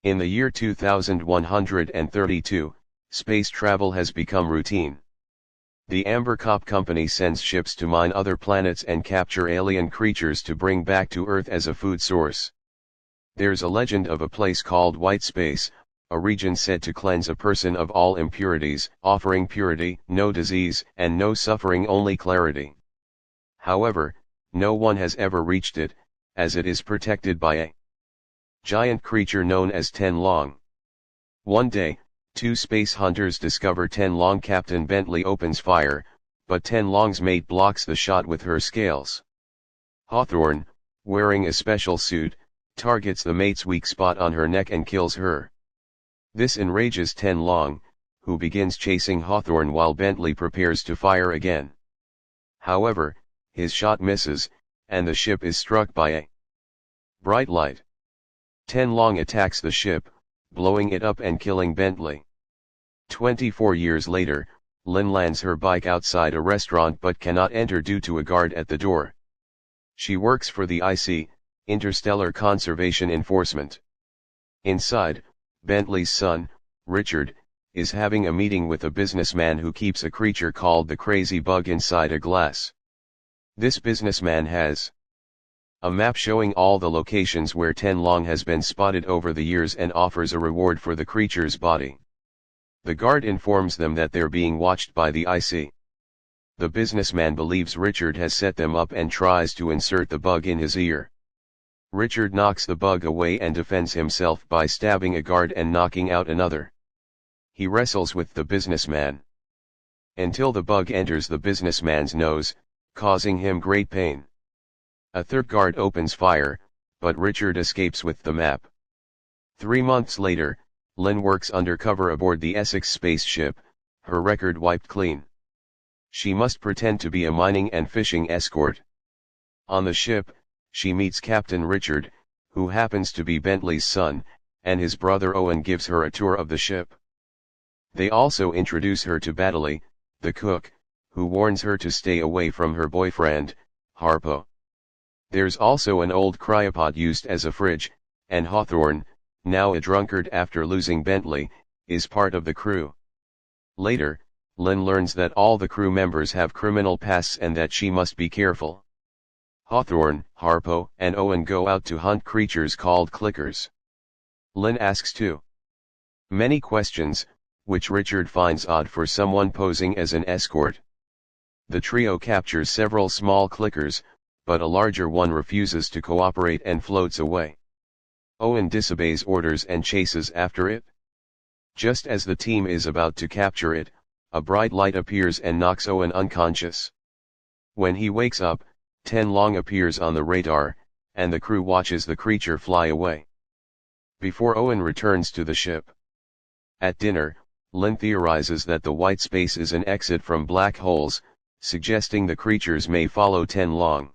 In the year 2132, space travel has become routine. The Amber Cop Company sends ships to mine other planets and capture alien creatures to bring back to Earth as a food source. There's a legend of a place called White Space, a region said to cleanse a person of all impurities, offering purity, no disease, and no suffering, only clarity. However, no one has ever reached it, as it is protected by a giant creature known as Tenlong. One day, two space hunters discover Tenlong. Captain Bentley opens fire, but Tenlong's mate blocks the shot with her scales. Hawthorne, wearing a special suit, targets the mate's weak spot on her neck and kills her. This enrages Tenlong, who begins chasing Hawthorne while Bentley prepares to fire again. However, his shot misses, and the ship is struck by a bright light. Tenlong attacks the ship, blowing it up and killing Bentley. 24 years later, Lynn lands her bike outside a restaurant but cannot enter due to a guard at the door. She works for the IC, Interstellar Conservation Enforcement. Inside, Bentley's son, Richard, is having a meeting with a businessman who keeps a creature called the Crazy Bug inside a glass. This businessman has a map showing all the locations where Tenlong has been spotted over the years and offers a reward for the creature's body. The guard informs them that they're being watched by the IC. The businessman believes Richard has set them up and tries to insert the bug in his ear. Richard knocks the bug away and defends himself by stabbing a guard and knocking out another. He wrestles with the businessman until the bug enters the businessman's nose, causing him great pain. A third guard opens fire, but Richard escapes with the map. 3 months later, Lynn works undercover aboard the Essex spaceship, her record wiped clean. She must pretend to be a mining and fishing escort. On the ship, she meets Captain Richard, who happens to be Bentley's son, and his brother Owen gives her a tour of the ship. They also introduce her to Baddeley, the cook, who warns her to stay away from her boyfriend, Harpo. There's also an old cryopod used as a fridge, and Hawthorne, now a drunkard after losing Bentley, is part of the crew. Later, Lynn learns that all the crew members have criminal pasts and that she must be careful. Hawthorne, Harpo, and Owen go out to hunt creatures called clickers. Lynn asks too many questions, which Richard finds odd for someone posing as an escort. The trio captures several small clickers, but a larger one refuses to cooperate and floats away. Owen disobeys orders and chases after it. Just as the team is about to capture it, a bright light appears and knocks Owen unconscious. When he wakes up, Tenlong appears on the radar, and the crew watches the creature fly away. Before Owen returns to the ship. At dinner, Lynn theorizes that the white space is an exit from black holes, suggesting the creatures may follow Tenlong.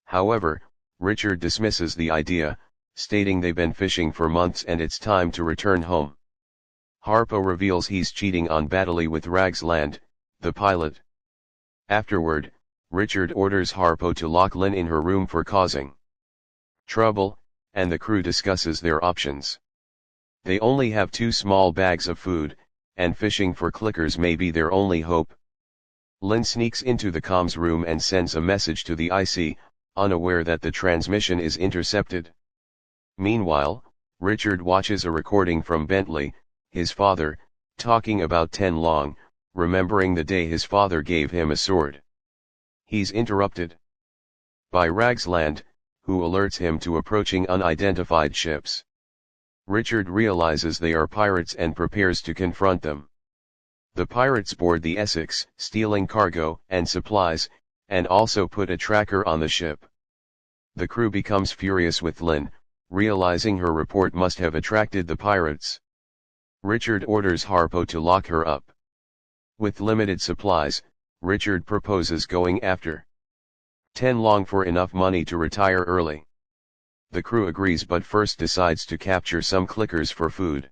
However, Richard dismisses the idea, stating they've been fishing for months and it's time to return home. Harpo reveals he's cheating on Baddeley with Ragsland, the pilot. Afterward, Richard orders Harpo to lock Lynn in her room for causing trouble, and the crew discusses their options. They only have 2 small bags of food, and fishing for clickers may be their only hope. Lynn sneaks into the comms room and sends a message to the IC, unaware that the transmission is intercepted. Meanwhile, Richard watches a recording from Bentley, his father, talking about Tenlong, remembering the day his father gave him a sword. He's interrupted by Ragsland, who alerts him to approaching unidentified ships. Richard realizes they are pirates and prepares to confront them. The pirates board the Essex, stealing cargo and supplies, and also put a tracker on the ship. The crew becomes furious with Lynn, realizing her report must have attracted the pirates. Richard orders Harpo to lock her up. With limited supplies, Richard proposes going after Tenlong for enough money to retire early. The crew agrees but first decides to capture some clickers for food.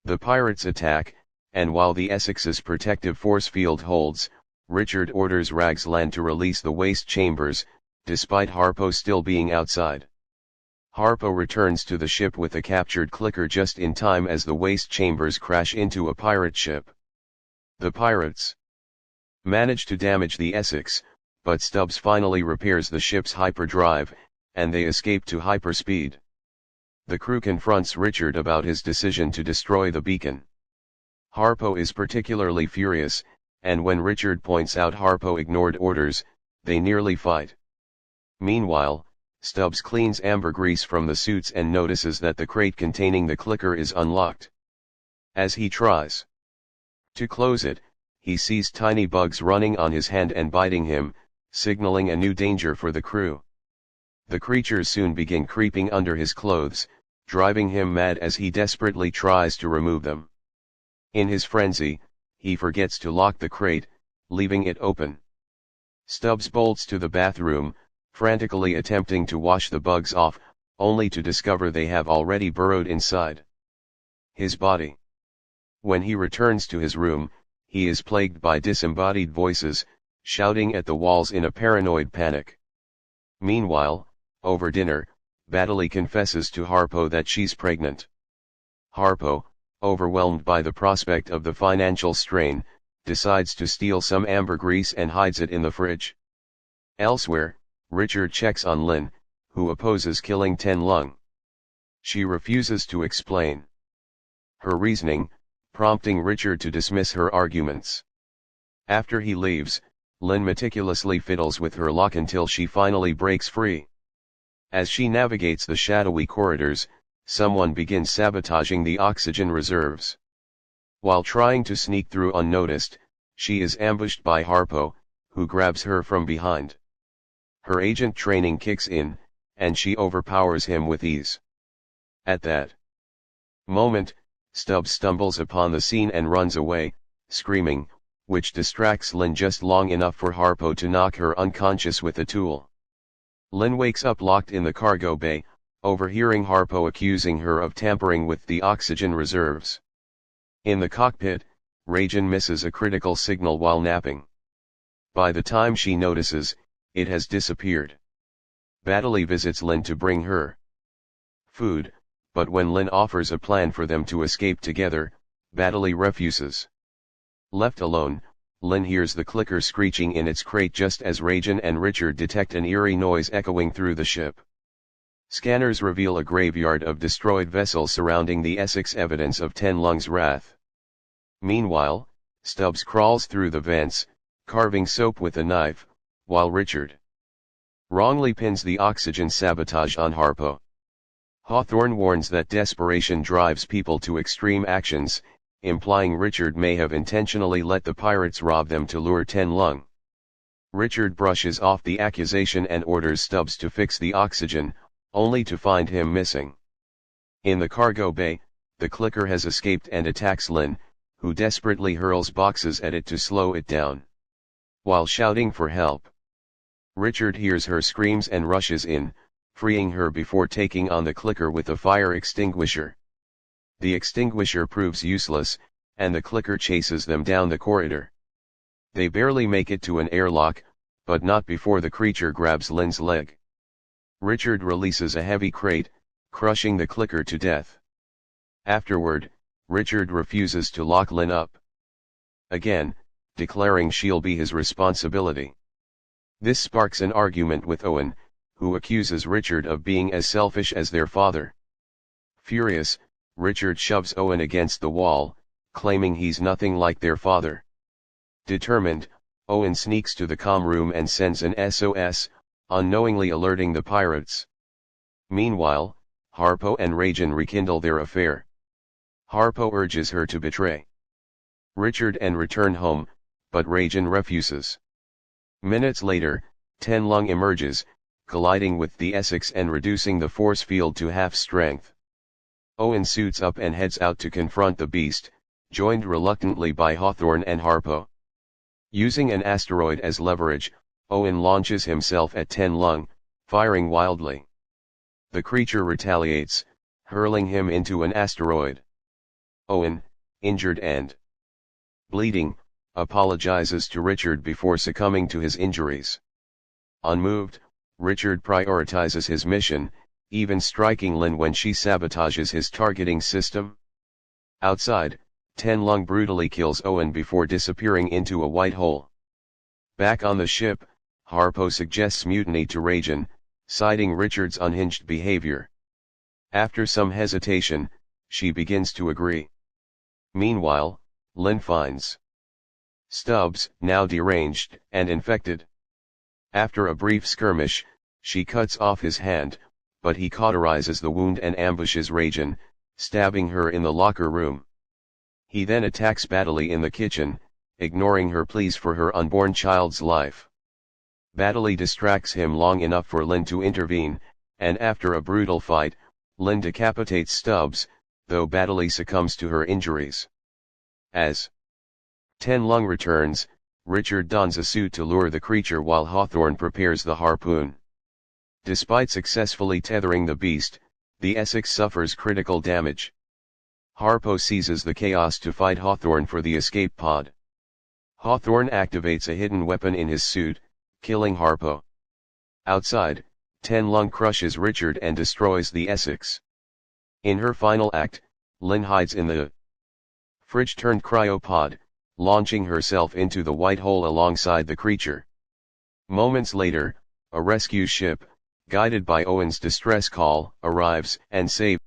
The pirates attack, and while the Essex's protective force field holds, Richard orders Ragsland to release the waste chambers, despite Harpo still being outside. Harpo returns to the ship with the captured clicker just in time as the waste chambers crash into a pirate ship. The pirates manage to damage the Essex, but Stubbs finally repairs the ship's hyperdrive, and they escape to hyperspeed. The crew confronts Richard about his decision to destroy the beacon. Harpo is particularly furious, and when Richard points out Harpo ignored orders, they nearly fight. Meanwhile, Stubbs cleans ambergris from the suits and notices that the crate containing the clicker is unlocked. As he tries to close it, he sees tiny bugs running on his hand and biting him, signaling a new danger for the crew. The creatures soon begin creeping under his clothes, driving him mad as he desperately tries to remove them. In his frenzy, he forgets to lock the crate, leaving it open. Stubbs bolts to the bathroom, frantically attempting to wash the bugs off, only to discover they have already burrowed inside his body. When he returns to his room, he is plagued by disembodied voices, shouting at the walls in a paranoid panic. Meanwhile, over dinner, Baddeley confesses to Harpo that she's pregnant. Harpo, overwhelmed by the prospect of the financial strain, decides to steal some ambergris and hides it in the fridge. Elsewhere, Richard checks on Lynn, who opposes killing Ten Lung. She refuses to explain her reasoning, prompting Richard to dismiss her arguments. After he leaves, Lynn meticulously fiddles with her lock until she finally breaks free. As she navigates the shadowy corridors, someone begins sabotaging the oxygen reserves. While trying to sneak through unnoticed, she is ambushed by Harpo, who grabs her from behind. Her agent training kicks in, and she overpowers him with ease. At that moment, Stubbs stumbles upon the scene and runs away, screaming, which distracts Lynn just long enough for Harpo to knock her unconscious with a tool. Lynn wakes up locked in the cargo bay, overhearing Harpo accusing her of tampering with the oxygen reserves. In the cockpit, Rajan misses a critical signal while napping. By the time she notices, it has disappeared. Baddeley visits Lynn to bring her food, but when Lynn offers a plan for them to escape together, Baddeley refuses. Left alone, Lynn hears the clicker screeching in its crate just as Rajan and Richard detect an eerie noise echoing through the ship. Scanners reveal a graveyard of destroyed vessels surrounding the Essex, evidence of Ten Lung's wrath. Meanwhile, Stubbs crawls through the vents, carving soap with a knife, while Richard wrongly pins the oxygen sabotage on Harpo. Hawthorne warns that desperation drives people to extreme actions, implying Richard may have intentionally let the pirates rob them to lure Ten Lung. Richard brushes off the accusation and orders Stubbs to fix the oxygen, only to find him missing. In the cargo bay, the clicker has escaped and attacks Lynn, who desperately hurls boxes at it to slow it down. While shouting for help, Richard hears her screams and rushes in, freeing her before taking on the clicker with a fire extinguisher. The extinguisher proves useless, and the clicker chases them down the corridor. They barely make it to an airlock, but not before the creature grabs Lynn's leg. Richard releases a heavy crate, crushing the clicker to death. Afterward, Richard refuses to lock Lynn up again, declaring she'll be his responsibility. This sparks an argument with Owen, who accuses Richard of being as selfish as their father. Furious, Richard shoves Owen against the wall, claiming he's nothing like their father. Determined, Owen sneaks to the comm room and sends an SOS, unknowingly alerting the pirates. Meanwhile, Harpo and Rajan rekindle their affair. Harpo urges her to betray Richard and return home, but Rajan refuses. Minutes later, Ten Lung emerges, colliding with the Essex and reducing the force field to half strength. Owen suits up and heads out to confront the beast, joined reluctantly by Hawthorne and Harpo. Using an asteroid as leverage, Owen launches himself at Ten Lung, firing wildly. The creature retaliates, hurling him into an asteroid. Owen, injured and bleeding, apologizes to Richard before succumbing to his injuries. Unmoved, Richard prioritizes his mission, even striking Lin when she sabotages his targeting system. Outside, Tenlung brutally kills Owen before disappearing into a white hole. Back on the ship, Harpo suggests mutiny to Rajan, citing Richard's unhinged behavior. After some hesitation, she begins to agree. Meanwhile, Lin finds Stubbs, now deranged and infected. After a brief skirmish, she cuts off his hand, but he cauterizes the wound and ambushes Rajan, stabbing her in the locker room. He then attacks Badali in the kitchen, ignoring her pleas for her unborn child's life. Badali distracts him long enough for Lin to intervene, and after a brutal fight, Lin decapitates Stubbs, though Badali succumbs to her injuries. As Tenlung returns, Richard dons a suit to lure the creature while Hawthorne prepares the harpoon. Despite successfully tethering the beast, the Essex suffers critical damage. Harpo seizes the chaos to fight Hawthorne for the escape pod. Hawthorne activates a hidden weapon in his suit, killing Harpo. Outside, Tenlung crushes Richard and destroys the Essex. In her final act, Lin hides in the fridge-turned-cryopod, launching herself into the white hole alongside the creature. Moments later, a rescue ship, guided by Owen's distress call, arrives and saves